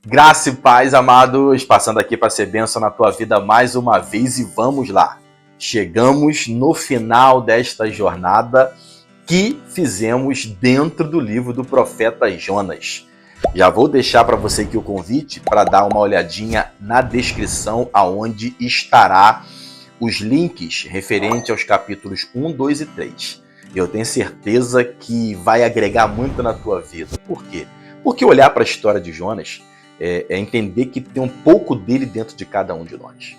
Graça e paz, amados, passando aqui para ser bênção na tua vida mais uma vez e vamos lá. Chegamos no final desta jornada que fizemos dentro do livro do profeta Jonas. Já vou deixar para você aqui o convite para dar uma olhadinha na descrição aonde estará os links referentes aos capítulos 1, 2 e 3. Eu tenho certeza que vai agregar muito na tua vida. Por quê? Porque olhar para a história de Jonas é entender que tem um pouco dele dentro de cada um de nós.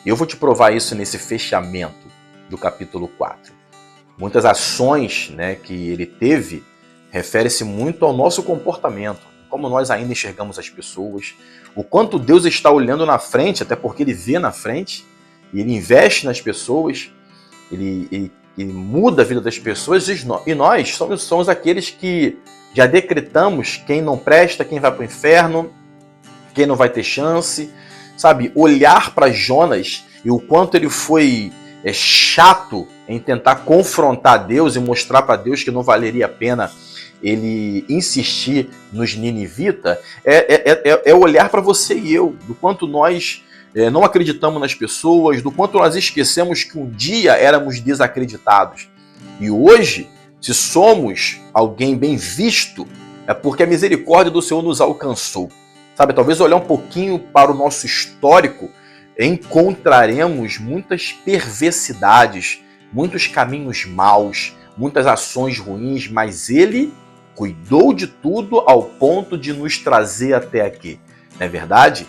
Eu vou te provar isso nesse fechamento do capítulo 4. Muitas ações, que ele teve refere-se muito ao nosso comportamento, como nós ainda enxergamos as pessoas, o quanto Deus está olhando na frente, até porque ele vê na frente, e ele investe nas pessoas, ele muda a vida das pessoas, e nós somos aqueles que já decretamos quem não presta, quem vai para o inferno, quem não vai ter chance, sabe? Olhar para Jonas e o quanto ele foi chato em tentar confrontar Deus e mostrar para Deus que não valeria a pena ele insistir nos ninivitas, é olhar para você e eu, do quanto nós não acreditamos nas pessoas, do quanto nós esquecemos que um dia éramos desacreditados. E hoje, se somos alguém bem visto, é porque a misericórdia do Senhor nos alcançou. Sabe, talvez olhar um pouquinho para o nosso histórico, encontraremos muitas perversidades, muitos caminhos maus, muitas ações ruins, mas ele cuidou de tudo ao ponto de nos trazer até aqui. Não é verdade?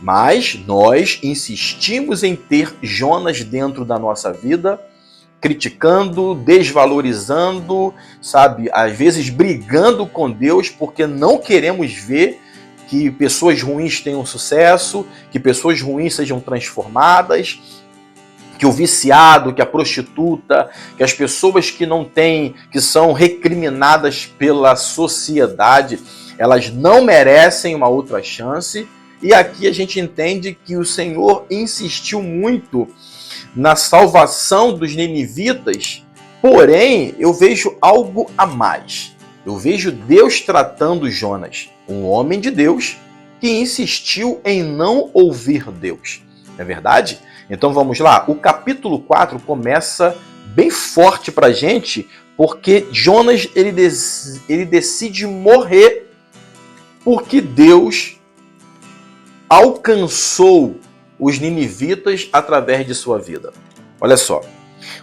Mas nós insistimos em ter Jonas dentro da nossa vida, criticando, desvalorizando, sabe, às vezes brigando com Deus porque não queremos ver que pessoas ruins tenham sucesso, que pessoas ruins sejam transformadas, que o viciado, que a prostituta, que as pessoas que não têm, que são recriminadas pela sociedade, elas não merecem uma outra chance. E aqui a gente entende que o Senhor insistiu muito na salvação dos ninivitas, porém eu vejo algo a mais. Eu vejo Deus tratando Jonas, um homem de Deus que insistiu em não ouvir Deus. Não é verdade? Então vamos lá. O capítulo 4 começa bem forte para a gente, porque Jonas ele decide morrer porque Deus alcançou os ninivitas através de sua vida. Olha só.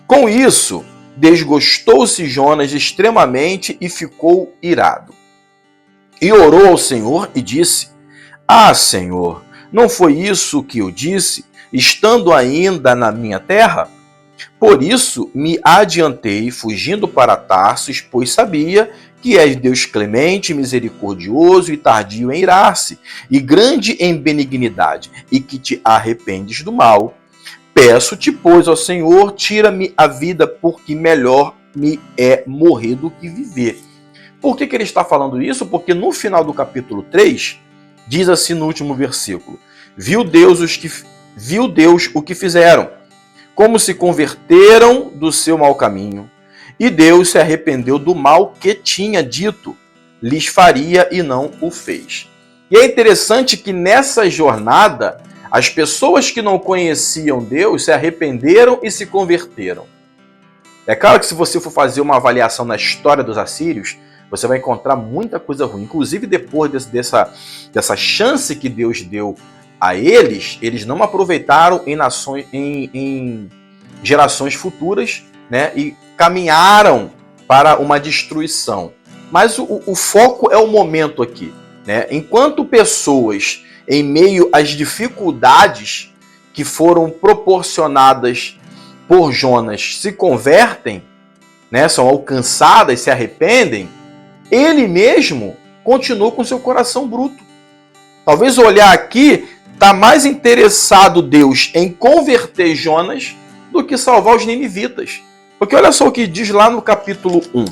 Com isso, desgostou-se Jonas extremamente e ficou irado. E orou ao Senhor e disse: Ah, Senhor, não foi isso que eu disse, estando ainda na minha terra? Por isso me adiantei, fugindo para Tarsis, pois sabia que és Deus clemente, misericordioso e tardio em irar-se, e grande em benignidade, e que te arrependes do mal. Peço-te, pois, ao Senhor, tira-me a vida, porque melhor me é morrer do que viver. Por que ele está falando isso? Porque no final do capítulo 3, diz assim no último versículo: Viu Deus o que fizeram, como se converteram do seu mau caminho, e Deus se arrependeu do mal que tinha dito, lhes faria e não o fez. E é interessante que nessa jornada, as pessoas que não conheciam Deus se arrependeram e se converteram. É claro que se você for fazer uma avaliação na história dos assírios, você vai encontrar muita coisa ruim. Inclusive, depois dessa chance que Deus deu a eles não aproveitaram em gerações futuras, e caminharam para uma destruição. Mas o foco é o momento aqui. Enquanto pessoas, em meio às dificuldades que foram proporcionadas por Jonas, se convertem, são alcançadas, se arrependem, ele mesmo continua com seu coração bruto. Talvez olhar aqui, está mais interessado Deus em converter Jonas do que salvar os ninivitas. Porque olha só o que diz lá no capítulo 1.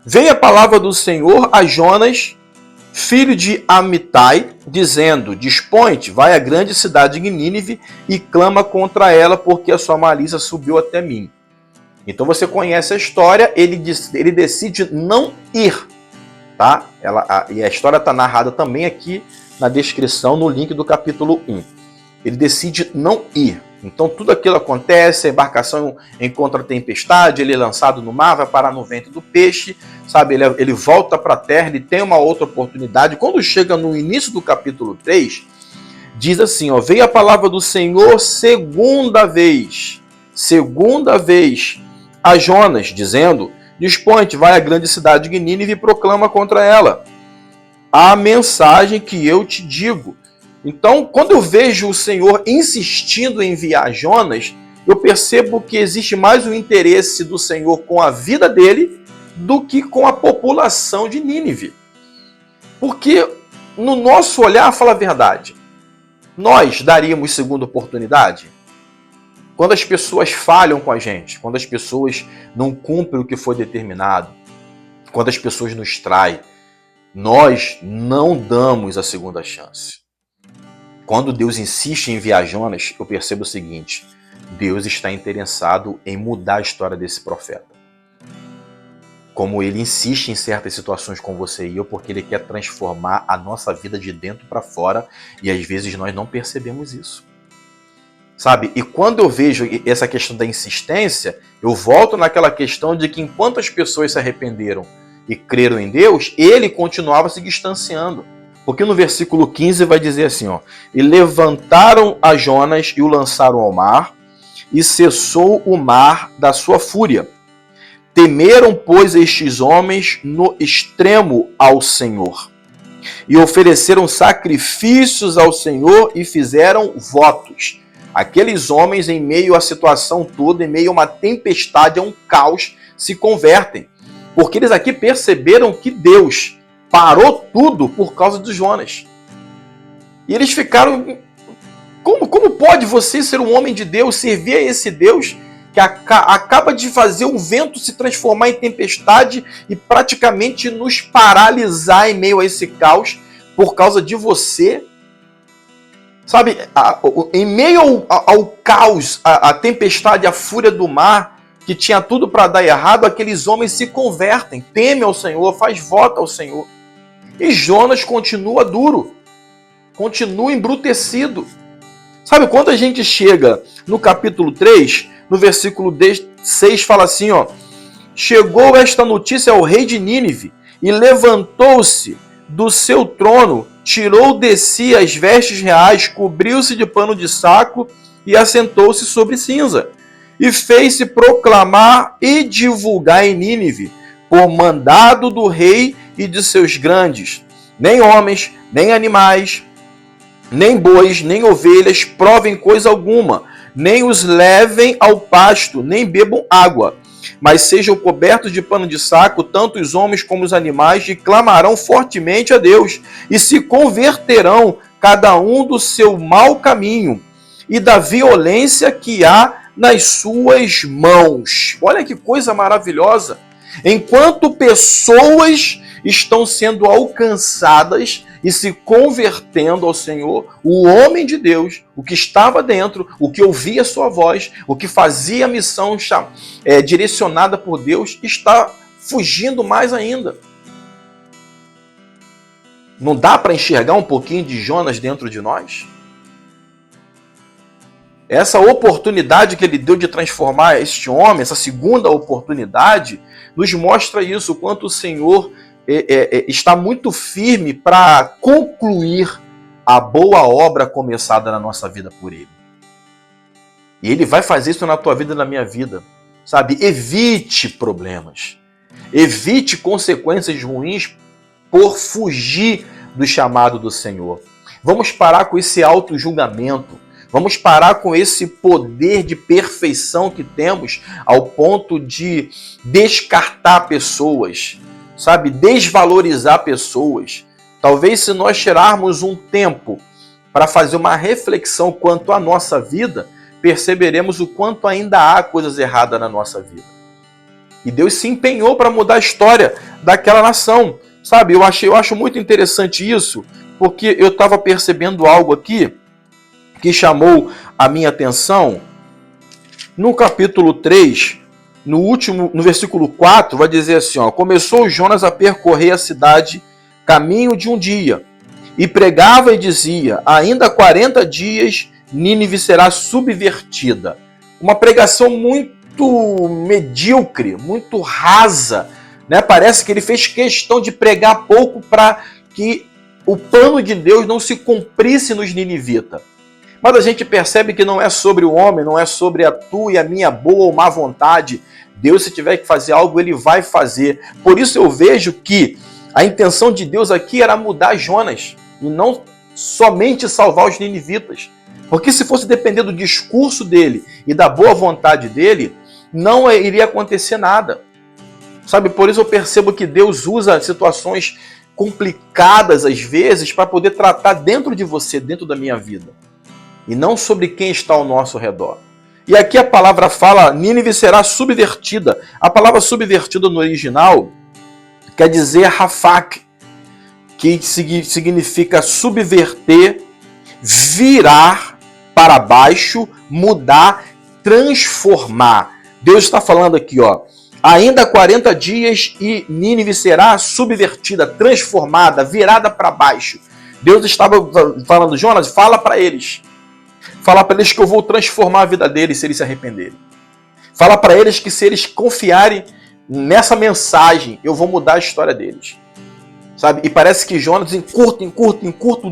Veio a palavra do Senhor a Jonas, filho de Amitai, dizendo: Dispõe-te, vai à grande cidade de Nínive e clama contra ela, porque a sua malícia subiu até mim. Então você conhece a história, ele decide não ir. tá? E a história está narrada também aqui na descrição, no link do capítulo 1. Ele decide não ir. Então tudo aquilo acontece, a embarcação encontra a tempestade, ele é lançado no mar, vai parar no ventre do peixe, sabe? Ele volta para a terra, ele tem uma outra oportunidade. Quando chega no início do capítulo 3, diz assim, ó, veio a palavra do Senhor segunda vez a Jonas, dizendo, dispõe-te, vai à grande cidade de Nínive e proclama contra ela a mensagem que eu te digo. Então, quando eu vejo o Senhor insistindo em enviar Jonas, eu percebo que existe mais um interesse do Senhor com a vida dele do que com a população de Nínive. Porque no nosso olhar, fala a verdade, nós daríamos segunda oportunidade? Quando as pessoas falham com a gente, quando as pessoas não cumprem o que foi determinado, quando as pessoas nos traem, nós não damos a segunda chance. Quando Deus insiste em enviar Jonas, eu percebo o seguinte, Deus está interessado em mudar a história desse profeta. Como ele insiste em certas situações com você e eu, porque ele quer transformar a nossa vida de dentro para fora e às vezes nós não percebemos isso. Sabe? E quando eu vejo essa questão da insistência, eu volto naquela questão de que enquanto as pessoas se arrependeram e creram em Deus, ele continuava se distanciando. Porque no versículo 15 vai dizer assim, ó, e levantaram a Jonas e o lançaram ao mar, e cessou o mar da sua fúria. Temeram, pois, estes homens no extremo ao Senhor, e ofereceram sacrifícios ao Senhor e fizeram votos. Aqueles homens, em meio à situação toda, em meio a uma tempestade, a um caos, se convertem. Porque eles aqui perceberam que Deus parou tudo por causa de Jonas. E eles ficaram... Como pode você ser um homem de Deus, servir a esse Deus que acaba de fazer o vento se transformar em tempestade e praticamente nos paralisar em meio a esse caos por causa de você? Sabe, em meio ao caos, a tempestade, a fúria do mar, que tinha tudo para dar errado, aqueles homens se convertem, temem ao Senhor, faz voto ao Senhor. E Jonas continua duro, continua embrutecido. Sabe, quando a gente chega no capítulo 3, no versículo 6, fala assim, ó, chegou esta notícia ao rei de Nínive, e levantou-se do seu trono, tirou de si as vestes reais, cobriu-se de pano de saco e assentou-se sobre cinza. E fez-se proclamar e divulgar em Nínive, por mandado do rei e de seus grandes, nem homens, nem animais, nem bois, nem ovelhas provem coisa alguma, nem os levem ao pasto, nem bebam água, mas sejam cobertos de pano de saco, tanto os homens como os animais, e clamarão fortemente a Deus, e se converterão cada um do seu mau caminho e da violência que há nas suas mãos. Olha que coisa maravilhosa! Enquanto pessoas estão sendo alcançadas e se convertendo ao Senhor, o homem de Deus, o que estava dentro, o que ouvia sua voz, o que fazia a missão direcionada por Deus, está fugindo mais ainda. Não dá para enxergar um pouquinho de Jonas dentro de nós? Essa oportunidade que ele deu de transformar este homem, essa segunda oportunidade, nos mostra isso, o quanto o Senhor está muito firme para concluir a boa obra começada na nossa vida por Ele. E Ele vai fazer isso na tua vida e na minha vida. Sabe? Evite problemas. Evite consequências ruins por fugir do chamado do Senhor. Vamos parar com esse auto-julgamento. Vamos parar com esse poder de perfeição que temos ao ponto de descartar pessoas, sabe? Desvalorizar pessoas. Talvez se nós tirarmos um tempo para fazer uma reflexão quanto à nossa vida, perceberemos o quanto ainda há coisas erradas na nossa vida. E Deus se empenhou para mudar a história daquela nação. Sabe, eu acho muito interessante isso, porque eu estava percebendo algo aqui que chamou a minha atenção no capítulo 3, no versículo 4, vai dizer assim, ó, começou Jonas a percorrer a cidade caminho de um dia, e pregava e dizia, ainda 40 dias Nínive será subvertida. Uma pregação muito medíocre, muito rasa, né? Parece que ele fez questão de pregar pouco para que o plano de Deus não se cumprisse nos ninivitas. Mas a gente percebe que não é sobre o homem, não é sobre a tua e a minha boa ou má vontade. Deus, se tiver que fazer algo, ele vai fazer. Por isso eu vejo que a intenção de Deus aqui era mudar Jonas e não somente salvar os ninivitas. Porque se fosse depender do discurso dele e da boa vontade dele, não iria acontecer nada. Sabe, por isso eu percebo que Deus usa situações complicadas às vezes para poder tratar dentro de você, dentro da minha vida. E não sobre quem está ao nosso redor. E aqui a palavra fala, Nínive será subvertida. A palavra subvertida no original quer dizer rafak, que significa subverter, virar para baixo, mudar, transformar. Deus está falando aqui, ó, ainda 40 dias e Nínive será subvertida, transformada, virada para baixo. Deus estava falando, Jonas, fala para eles. Fala para eles que eu vou transformar a vida deles se eles se arrependerem. Fala para eles que se eles confiarem nessa mensagem, eu vou mudar a história deles. Sabe? E parece que Jonas encurta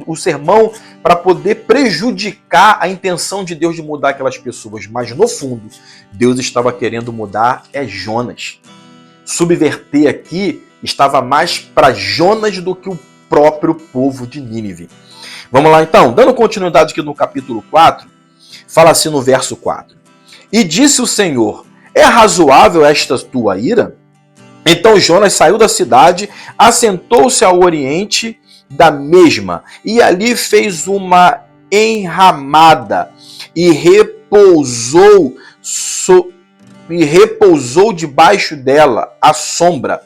o sermão para poder prejudicar a intenção de Deus de mudar aquelas pessoas. Mas no fundo, Deus estava querendo mudar Jonas. Subverter aqui estava mais para Jonas do que o próprio povo de Nínive. Vamos lá então, dando continuidade aqui no capítulo 4, fala assim no verso 4. E disse o Senhor, é razoável esta tua ira? Então Jonas saiu da cidade, assentou-se ao oriente da mesma, e ali fez uma enramada, e repousou debaixo dela à sombra,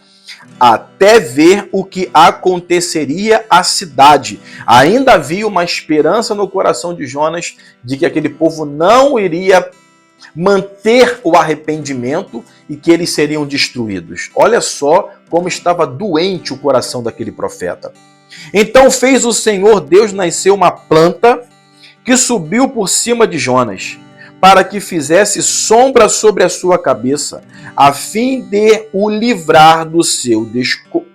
até ver o que aconteceria à cidade. Ainda havia uma esperança no coração de Jonas de que aquele povo não iria manter o arrependimento e que eles seriam destruídos. Olha só como estava doente o coração daquele profeta. Então fez o Senhor Deus nascer uma planta que subiu por cima de Jonas, para que fizesse sombra sobre a sua cabeça, a fim de o livrar do seu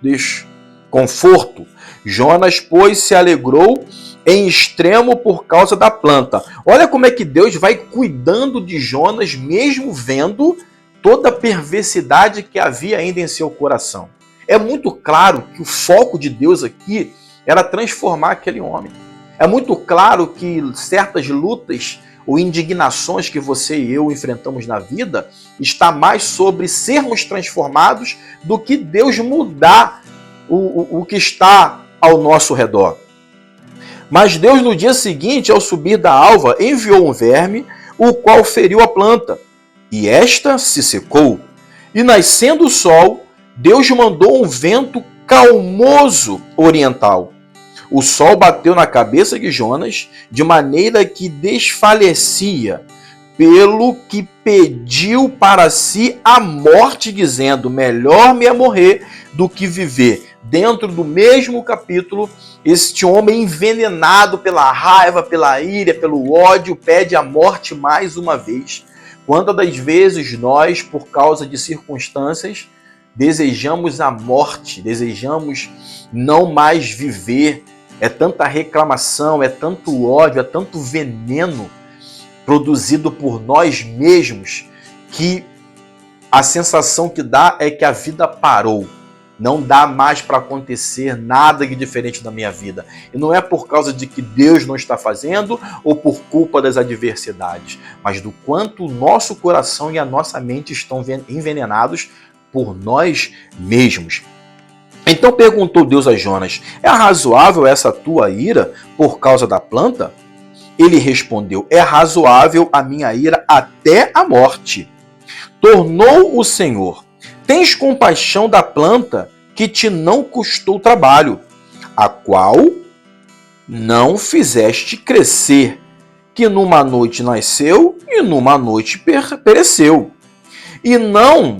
desconforto. Jonas, pois, se alegrou em extremo por causa da planta. Olha como é que Deus vai cuidando de Jonas, mesmo vendo toda a perversidade que havia ainda em seu coração. É muito claro que o foco de Deus aqui era transformar aquele homem. É muito claro que certas lutas ou indignações que você e eu enfrentamos na vida está mais sobre sermos transformados do que Deus mudar o que está ao nosso redor. Mas Deus, no dia seguinte, ao subir da alva, enviou um verme, o qual feriu a planta, e esta se secou. E nascendo o sol, Deus mandou um vento calmoso oriental. O sol bateu na cabeça de Jonas, de maneira que desfalecia, pelo que pediu para si a morte, dizendo, melhor me é morrer do que viver. Dentro do mesmo capítulo, este homem envenenado pela raiva, pela ira, pelo ódio, pede a morte mais uma vez. Quantas das vezes nós, por causa de circunstâncias, desejamos a morte, desejamos não mais viver? É tanta reclamação, é tanto ódio, é tanto veneno produzido por nós mesmos que a sensação que dá é que a vida parou. Não dá mais para acontecer nada de diferente na minha vida. E não é por causa de que Deus não está fazendo ou por culpa das adversidades, mas do quanto o nosso coração e a nossa mente estão envenenados por nós mesmos. Então perguntou Deus a Jonas, é razoável essa tua ira por causa da planta? Ele respondeu, é razoável a minha ira até a morte. Tornou o Senhor, tens compaixão da planta que te não custou trabalho, a qual não fizeste crescer, que numa noite nasceu e numa noite pereceu. E não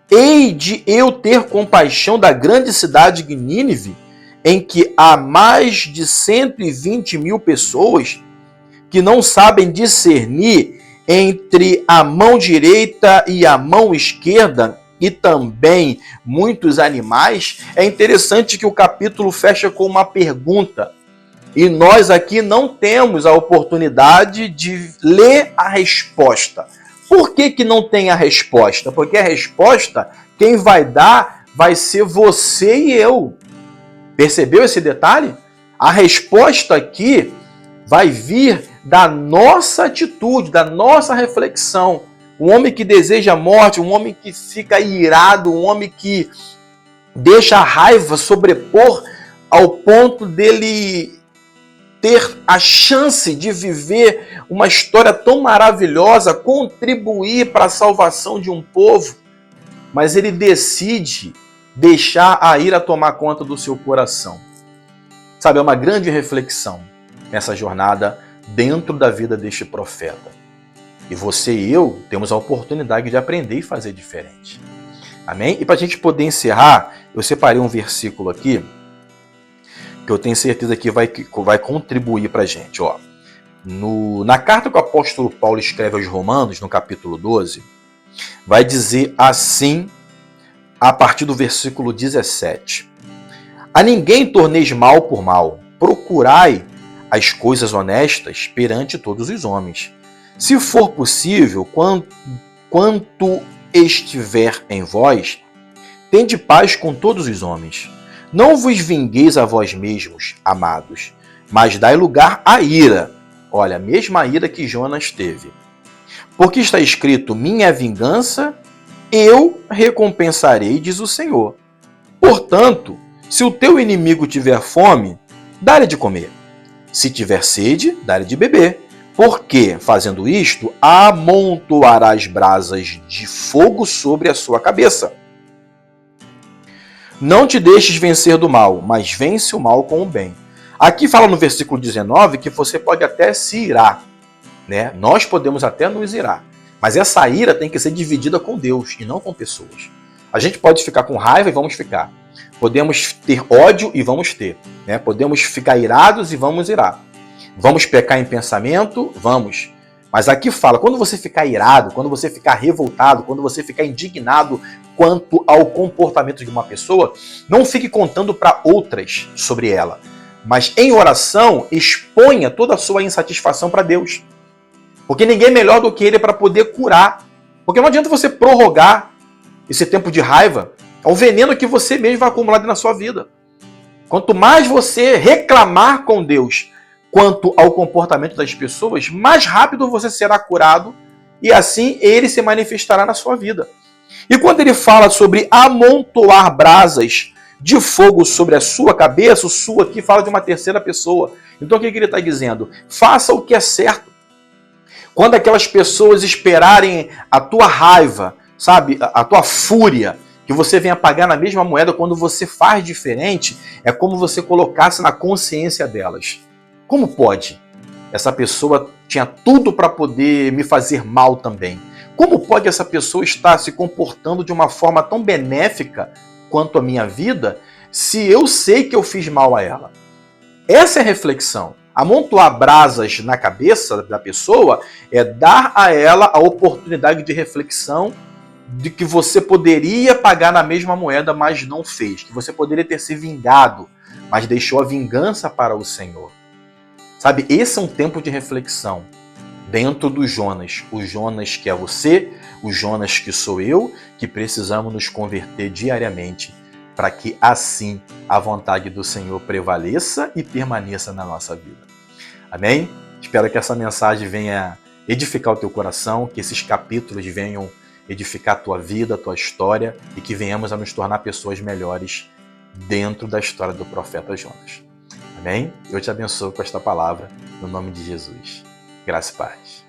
hei de eu ter compaixão da grande cidade de Nínive, em que há mais de 120 mil pessoas que não sabem discernir entre a mão direita e a mão esquerda, e também muitos animais. É interessante que o capítulo fecha com uma pergunta, e nós aqui não temos a oportunidade de ler a resposta. Por que não tem a resposta? Porque a resposta, quem vai dar vai ser você e eu. Percebeu esse detalhe? A resposta aqui vai vir da nossa atitude, da nossa reflexão. Um homem que deseja a morte, um homem que fica irado, um homem que deixa a raiva sobrepor ao ponto dele ter a chance de viver uma história tão maravilhosa, contribuir para a salvação de um povo, mas ele decide deixar a ira tomar conta do seu coração. Sabe, é uma grande reflexão nessa jornada dentro da vida deste profeta. E você e eu temos a oportunidade de aprender e fazer diferente. Amém? E para a gente poder encerrar, eu separei um versículo aqui que eu tenho certeza que vai contribuir para a gente. Ó. Na carta que o apóstolo Paulo escreve aos Romanos, no capítulo 12, vai dizer assim, a partir do versículo 17. A ninguém torneis mal por mal, procurai as coisas honestas perante todos os homens. Se for possível, quanto estiver em vós, tende paz com todos os homens. Não vos vingueis a vós mesmos, amados, mas dai lugar à ira. Olha, a mesma ira que Jonas teve. Porque está escrito, minha é vingança, eu recompensarei, diz o Senhor. Portanto, se o teu inimigo tiver fome, dá-lhe de comer. Se tiver sede, dá-lhe de beber. Porque, fazendo isto, amontoarás brasas de fogo sobre a sua cabeça. Não te deixes vencer do mal, mas vence o mal com o bem. Aqui fala no versículo 19 que você pode até se irar, né? Nós podemos até nos irar, mas essa ira tem que ser dividida com Deus e não com pessoas. A gente pode ficar com raiva e vamos ficar. Podemos ter ódio e vamos ter, né? Podemos ficar irados e vamos irar. Vamos pecar em pensamento? Vamos. Mas aqui fala, quando você ficar irado, quando você ficar revoltado, quando você ficar indignado quanto ao comportamento de uma pessoa, não fique contando para outras sobre ela. Mas em oração, exponha toda a sua insatisfação para Deus. Porque ninguém é melhor do que Ele para poder curar. Porque não adianta você prorrogar esse tempo de raiva, é um veneno que você mesmo vai acumular na sua vida. Quanto mais você reclamar com Deus quanto ao comportamento das pessoas, mais rápido você será curado e assim Ele se manifestará na sua vida. E quando ele fala sobre amontoar brasas de fogo sobre a sua cabeça, o sua aqui fala de uma terceira pessoa. Então o que ele está dizendo? Faça o que é certo. Quando aquelas pessoas esperarem a tua raiva, sabe, a tua fúria, que você venha pagar na mesma moeda, quando você faz diferente, é como você colocasse na consciência delas. Como pode? Essa pessoa tinha tudo para poder me fazer mal também. Como pode essa pessoa estar se comportando de uma forma tão benéfica quanto a minha vida, se eu sei que eu fiz mal a ela? Essa é a reflexão. Amontoar brasas na cabeça da pessoa é dar a ela a oportunidade de reflexão de que você poderia pagar na mesma moeda, mas não fez. Que você poderia ter se vingado, mas deixou a vingança para o Senhor. Sabe, esse é um tempo de reflexão dentro do Jonas. O Jonas que é você, o Jonas que sou eu, que precisamos nos converter diariamente para que assim a vontade do Senhor prevaleça e permaneça na nossa vida. Amém? Espero que essa mensagem venha edificar o teu coração, que esses capítulos venham edificar a tua vida, a tua história e que venhamos a nos tornar pessoas melhores dentro da história do profeta Jonas. Amém? Eu te abençoo com esta palavra, no nome de Jesus. Graça e paz.